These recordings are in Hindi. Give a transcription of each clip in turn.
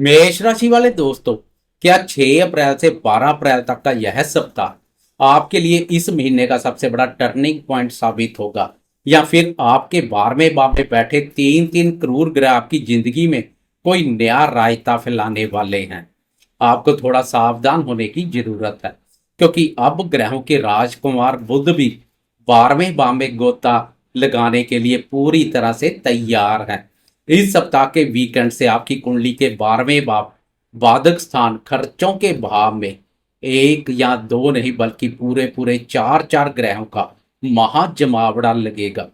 मेष राशि वाले दोस्तों, क्या 6 अप्रैल से 12 अप्रैल तक का यह सप्ताह आपके लिए इस महीने का सबसे बड़ा टर्निंग पॉइंट साबित होगा, या फिर आपके 12वें भाव में बैठे तीन तीन क्रूर ग्रह आपकी जिंदगी में कोई नया रायता फैलाने वाले हैं? आपको थोड़ा सावधान होने की जरूरत है, क्योंकि अब ग्रहों के राजकुमार बुध भी 12वें भाव में गोता लगाने के लिए पूरी तरह से तैयार है। इस सप्ताह के वीकेंड से आपकी कुंडली के 12वें भाव बाधक स्थान खर्चों के भाव में एक या दो नहीं बल्कि पूरे पूरे चार चार ग्रहों का महाजमावड़ा लगेगा।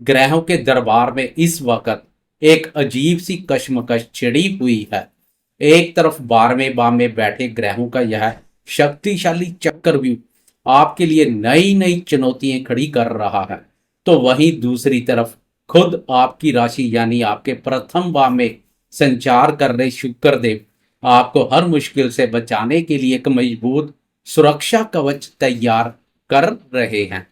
ग्रहों के दरबार में इस वक्त एक अजीब सी कश्मकश छिड़ी हुई है। एक तरफ 12वें भाव में बैठे ग्रहों का यह शक्तिशाली चक्रव्यूह आपके लिए नई नई चुनौतियां खड़ी कर रहा है, तो वहीं दूसरी तरफ खुद आपकी राशि यानी आपके प्रथम भाव में संचार कर रहे शुक्र देव आपको हर मुश्किल से बचाने के लिए एक मजबूत सुरक्षा कवच तैयार कर रहे हैं।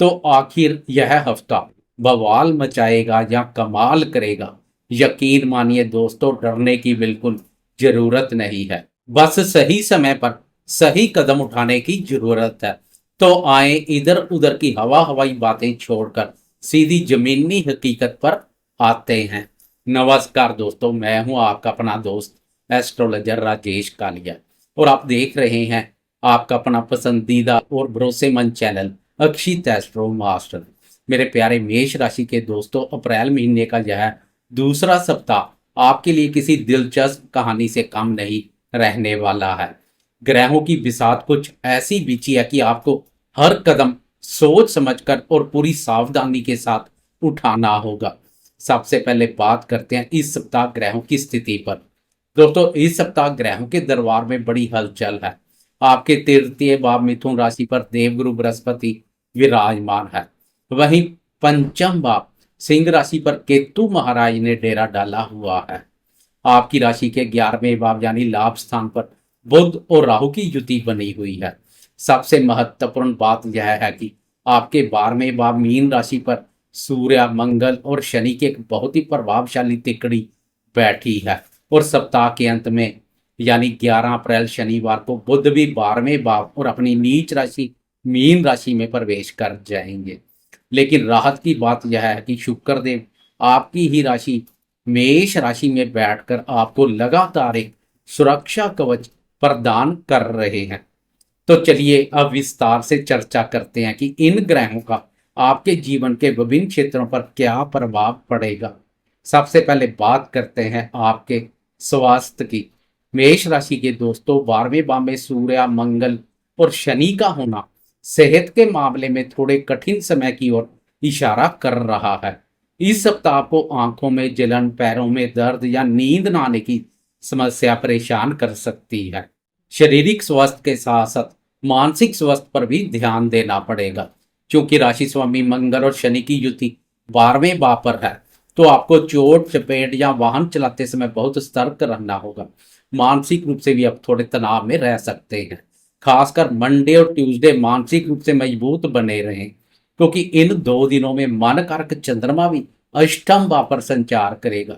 तो आखिर यह हफ्ता बवाल मचाएगा या कमाल करेगा? यकीन मानिए दोस्तों, डरने की बिल्कुल जरूरत नहीं है। बस सही समय पर सही कदम उठाने की जरूरत है। तो आए इधर उधर की हवा हवाई बातें छोड़कर सीधी जमीनी हकीकत पर आते हैं। नमस्कार दोस्तों, मैं हूं आपका अपना दोस्त एस्ट्रोलॉजर राजेश कालिया, और आप देख रहे हैं आपका अपना पसंदीदा और भरोसेमंद चैनल अक्षित एस्ट्रो मास्टर। मेरे प्यारे मेष राशि के दोस्तों, अप्रैल महीने का यह दूसरा सप्ताह आपके लिए किसी दिलचस्प कहानी से कम नहीं रहने वाला है। ग्रहों की बिसात कुछ ऐसी बिछी है कि आपको हर कदम सोच समझकर और पूरी सावधानी के साथ उठाना होगा। सबसे पहले बात करते हैं इस सप्ताह ग्रहों की स्थिति पर। दोस्तों, इस सप्ताह ग्रहों के दरबार में बड़ी हलचल है। आपके तृतीय भाव मिथुन राशि पर देवगुरु बृहस्पति विराजमान है। वहीं पंचम भाव सिंह राशि पर केतु महाराज ने डेरा डाला हुआ है। आपकी राशि के 11वें भाव यानी लाभ स्थान पर बुध और राहु की युति बनी हुई है। सबसे महत्वपूर्ण बात यह है कि आपके 12वें भाव मीन राशि पर सूर्य, मंगल और शनि की एक बहुत ही प्रभावशाली तिकड़ी बैठी है। और सप्ताह के अंत में यानी 11 अप्रैल शनिवार को बुध भी 12वें भाव और अपनी नीच राशि मीन राशि में प्रवेश कर जाएंगे। लेकिन राहत की बात यह है कि शुक्र देव आपकी ही राशि मेष राशि में बैठकर आपको लगातार एक सुरक्षा कवच प्रदान कर रहे हैं। तो चलिए अब विस्तार से चर्चा करते हैं कि इन ग्रहों का आपके जीवन के विभिन्न क्षेत्रों पर क्या प्रभाव पड़ेगा। सबसे पहले बात करते हैं आपके स्वास्थ्य की। मेष राशि के दोस्तों, 12वें भाव में सूर्य, मंगल और शनि का होना सेहत के मामले में थोड़े कठिन समय की ओर इशारा कर रहा है। इस सप्ताह आपको आंखों में जलन, पैरों में दर्द या नींद न आने की समस्या परेशान कर सकती है। शारीरिक स्वास्थ्य के साथ साथ मानसिक स्वास्थ्य पर भी ध्यान देना पड़ेगा, क्योंकि राशि स्वामी मंगल और शनि की युति 12वें भाव पर है। तो आपको चोट चपेट या वाहन चलाते समय बहुत सतर्क रहना होगा। मानसिक रूप से भी आप थोड़े तनाव में रह सकते हैं। खासकर मंडे और ट्यूसडे मानसिक रूप से मजबूत बने रहें, क्योंकि इन 2 दिनों में मन कारक चंद्रमा भी अष्टम भाव पर संचार करेगा।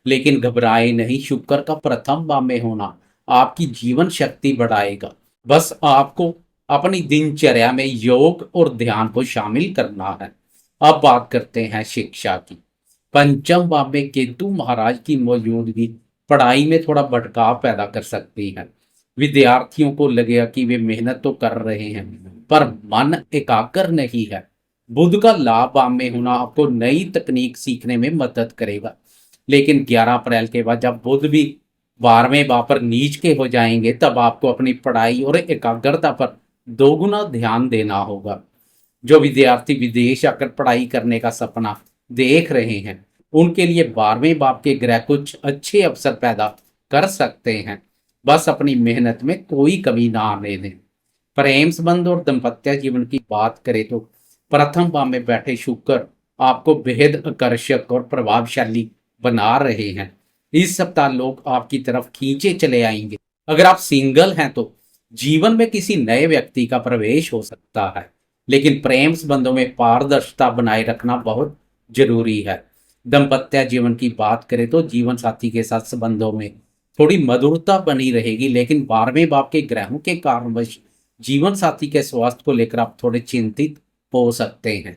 लेकिन घबराए नहीं, शुक्र का प्रथम भाव में होना आपकी जीवन शक्ति बढ़ाएगा। बस आपको अपनी दिनचर्या में योग और ध्यान को शामिल करना है। अब बात करते हैं शिक्षा की। पंचम भाव में केतु महाराज की मौजूदगी पढ़ाई में थोड़ा भटकाव पैदा कर सकती है। विद्यार्थियों को लगेगा कि वे मेहनत तो कर रहे हैं पर मन एकाग्र नहीं है। बुध का लाभ भाव में होना आपको नई तकनीक सीखने में मदद करेगा। लेकिन 11 अप्रैल के बाद जब बुध भी 12वें भाव पर नीच के हो जाएंगे, तब आपको अपनी पढ़ाई और एकाग्रता पर दोगुना ध्यान देना होगा। जो विद्यार्थी विदेश आकर पढ़ाई करने का सपना देख रहे हैं, उनके लिए 12वें भाव के ग्रह कुछ अच्छे अवसर पैदा कर सकते हैं। बस अपनी मेहनत में कोई कमी ना आने दें। प्रेम संबंध और दाम्पत्य जीवन की बात करें तो प्रथम भाव में बैठे शुक्र आपको बेहद आकर्षक और प्रभावशाली बना रहे हैं। इस सप्ताह लोग आपकी तरफ खींचे चले आएंगे। अगर आप सिंगल हैं तो जीवन में किसी नए व्यक्ति का प्रवेश हो सकता है, लेकिन प्रेम संबंधों में पारदर्शिता बनाए रखना बहुत जरूरी है। दाम्पत्य जीवन की बात करें तो जीवन साथी के साथ संबंधों में थोड़ी मधुरता बनी रहेगी, लेकिन 12वें भाव के ग्रहों के कारणवश जीवन साथी के स्वास्थ्य को लेकर आप थोड़े चिंतित हो सकते हैं।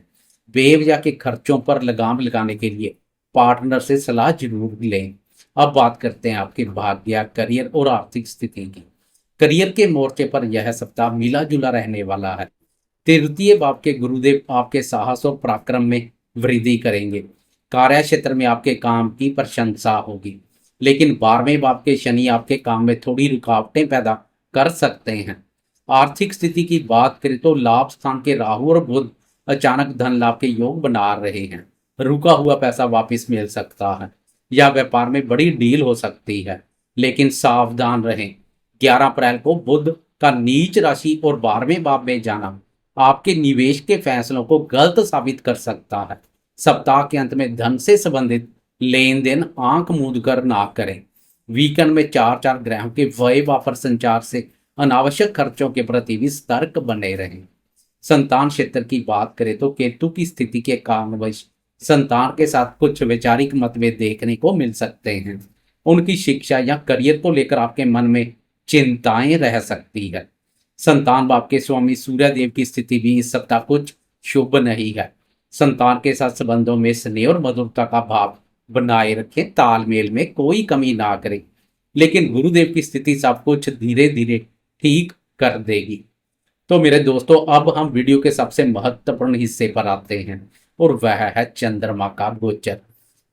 बेवजह के खर्चों पर लगाम लगाने के लिए पार्टनर से सलाह जरूर लें। अब बात करते हैं आपके भाग्य, करियर और आर्थिक स्थिति की। करियर के मोर्चे पर यह सप्ताह मिला जुला रहने वाला है। तृतीय भाव के गुरुदेव आपके साहस और पराक्रम में वृद्धि करेंगे। कार्य क्षेत्र में आपके काम की प्रशंसा होगी, लेकिन 12वें भाव के शनि आपके काम में थोड़ी रुकावटें पैदा कर सकते हैं। आर्थिक स्थिति की बात करें तो लाभ स्थान के राहु और बुध अचानक धन लाभ के योग बना रहे हैं। रुका हुआ पैसा वापस मिल सकता है या व्यापार में बड़ी डील हो सकती है, लेकिन सावधान रहें। 11 अप्रैल को बुध का नीच राशि और 12वें भाव में जाना आपके निवेश के फैसलों को गलत साबित कर सकता है। सप्ताह के अंत में धन से संबंधित लेन देन आंख मूंद कर ना करें। वीकेंड में चार चार ग्रहों के व्यय वापर संचार से अनावश्यक खर्चों के प्रति भी सतर्क बने रहें। संतान क्षेत्र की बात करें तो केतु की स्थिति के कारणवश संतान के साथ कुछ वैचारिक मतभेद देखने को मिल सकते हैं। उनकी शिक्षा या करियर को लेकर आपके मन में चिंताएं रह सकती है। संतान भाव के स्वामी सूर्य देव की स्थिति भी इस सप्ताह कुछ शुभ नहीं है। संतान के साथ संबंधों में स्नेह और मधुरता का भाव बनाए रखें, तालमेल में कोई कमी ना करें। लेकिन गुरुदेव की स्थिति सब कुछ धीरे धीरे ठीक कर देगी। तो मेरे दोस्तों, अब हम वीडियो के सबसे महत्वपूर्ण हिस्से पर आते हैं और वह है चंद्रमा का गोचर।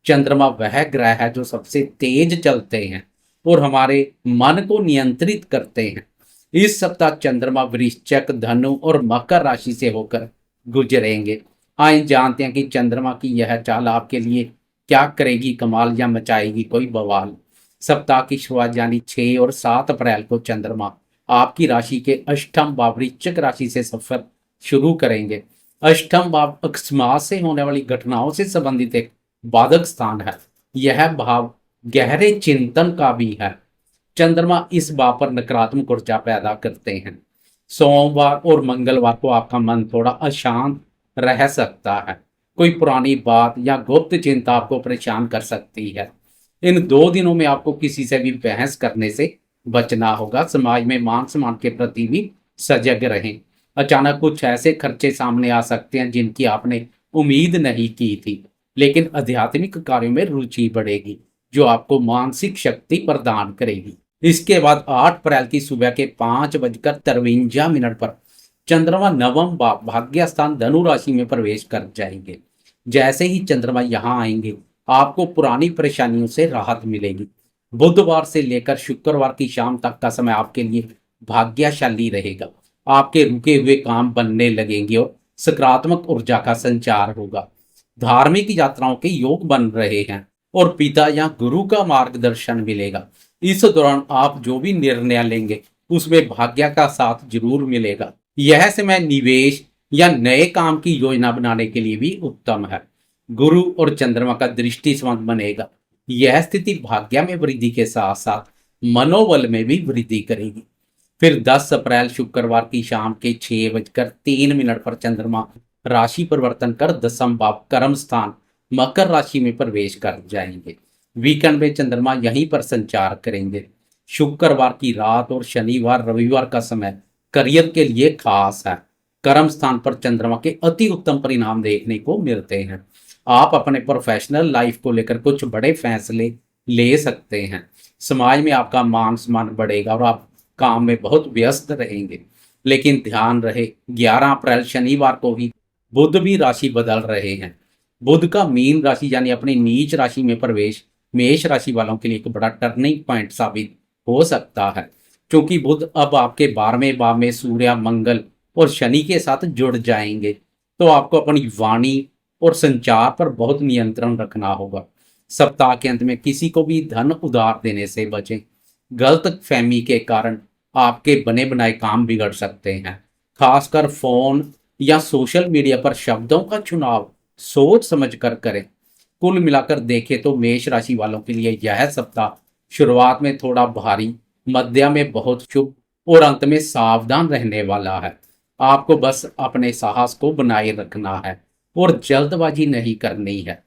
चंद्रमा वह ग्रह है जो सबसे तेज चलते हैं और हमारे मन को नियंत्रित करते हैं। इस सप्ताह चंद्रमा वृश्चिक, धनु और मकर राशि से होकर गुजरेंगे। आइए जानते हैं कि चंद्रमा की यह चाल आपके लिए क्या करेगी कमाल या मचाएगी कोई बवाल। सप्ताह की शुरुआत यानी 6 और 7 अप्रैल को चंद्रमा आपकी राशि के अष्टम भाव वृश्चिक राशि से सफर शुरू करेंगे। अष्टम भाव अकस्मात से होने वाली घटनाओं से संबंधित एक बाधक स्थान है। यह भाव गहरे चिंतन का भी है। चंद्रमा इस भाव पर नकारात्मक ऊर्जा पैदा करते हैं। सोमवार और मंगलवार को आपका मन थोड़ा अशांत रह सकता है। कोई पुरानी बात या गुप्त चिंता आपको परेशान कर सकती है। इन 2 दिनों में आपको किसी से भी बहस करने से बचना होगा। समाज में मान सम्मान के प्रति भी सजग रहें। अचानक कुछ ऐसे खर्चे सामने आ सकते हैं जिनकी आपने उम्मीद नहीं की थी, लेकिन आध्यात्मिक कार्यों में रुचि बढ़ेगी जो आपको मानसिक शक्ति प्रदान करेगी। इसके बाद 8 अप्रैल की सुबह के 5:53 पर चंद्रमा नवम भाव भाग्य स्थान धनु राशि में प्रवेश कर जाएंगे। जैसे ही चंद्रमा यहाँ आएंगे आपको पुरानी परेशानियों से राहत मिलेगी। बुधवार से लेकर शुक्रवार की शाम तक का समय आपके लिए भाग्यशाली रहेगा। आपके रुके हुए काम बनने लगेंगे और सकारात्मक ऊर्जा का संचार होगा। धार्मिक यात्राओं के योग बन रहे हैं और पिता या गुरु का मार्गदर्शन मिलेगा। इस दौरान आप जो भी निर्णय लेंगे उसमें भाग्य का साथ जरूर मिलेगा। यह समय निवेश या नए काम की योजना बनाने के लिए भी उत्तम है। गुरु और चंद्रमा का दृष्टि संबंध बनेगा। यह स्थिति भाग्य में वृद्धि के साथ साथ मनोबल में भी वृद्धि करेगी। फिर 10 अप्रैल शुक्रवार की शाम के 6:03 पर चंद्रमा राशि परिवर्तन कर दसम भाव कर्म स्थान मकर राशि में प्रवेश कर जाएंगे। वीकेंड में चंद्रमा यहीं पर संचार करेंगे। शुक्रवार की रात और शनिवार रविवार का समय करियर के लिए खास है। कर्म स्थान पर चंद्रमा के अति उत्तम परिणाम देखने को मिलते हैं। आप अपने प्रोफेशनल लाइफ को लेकर कुछ बड़े फैसले ले सकते हैं। समाज में आपका मान सम्मान बढ़ेगा और आप काम में बहुत व्यस्त रहेंगे। लेकिन ध्यान रहे, 11 अप्रैल शनिवार को ही बुध भी राशि बदल रहे हैं। बुध का मीन राशि यानी अपनी नीच राशि में प्रवेश मेष राशि वालों के लिए एक बड़ा टर्निंग पॉइंट साबित हो सकता है, क्योंकि बुध अब आपके 12वें भाव में सूर्य, मंगल और शनि के साथ जुड़ जाएंगे। तो आपको अपनी वाणी और संचार पर बहुत नियंत्रण रखना होगा। सप्ताह के अंत में किसी को भी धन उधार देने से बचें। गलत फहमी के कारण आपके बने बनाए काम बिगड़ सकते हैं। खासकर फोन या सोशल मीडिया पर शब्दों का चुनाव सोच समझ कर करें। कुल मिलाकर देखें तो मेष राशि वालों के लिए यह सप्ताह शुरुआत में थोड़ा भारी, मध्य में बहुत शुभ और अंत में सावधान रहने वाला है। आपको बस अपने साहस को बनाए रखना है और जल्दबाजी नहीं करनी है।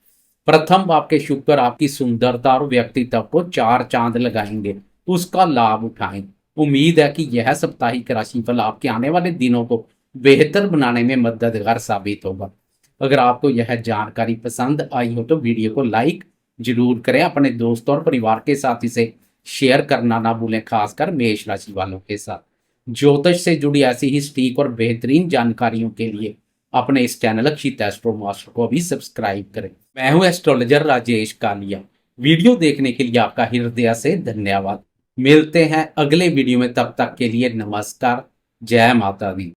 प्रथम आपके शुक्र आपकी सुंदरता और व्यक्तित्व को 4 चांद लगाएंगे, उसका लाभ उठाएं। उम्मीद है कि यह साप्ताहिक राशिफल आपके आने वाले दिनों को बेहतर बनाने में मददगार साबित होगा। अगर आपको यह जानकारी पसंद आई हो तो वीडियो को लाइक जरूर करें, अपने दोस्तों और परिवार के साथ इसे शेयर करना ना भूलें, खासकर मेष राशि वालों के साथ। ज्योतिष से जुड़ी ऐसी ही सटीक और बेहतरीन जानकारियों के लिए अपने इस चैनल अक्षित एस्ट्रो मास्टर को भी सब्सक्राइब करें। मैं हूं एस्ट्रोलॉजर राजेश कालिया। वीडियो देखने के लिए आपका हृदय से धन्यवाद। मिलते हैं अगले वीडियो में, तब तक के लिए नमस्कार। जय माता दी।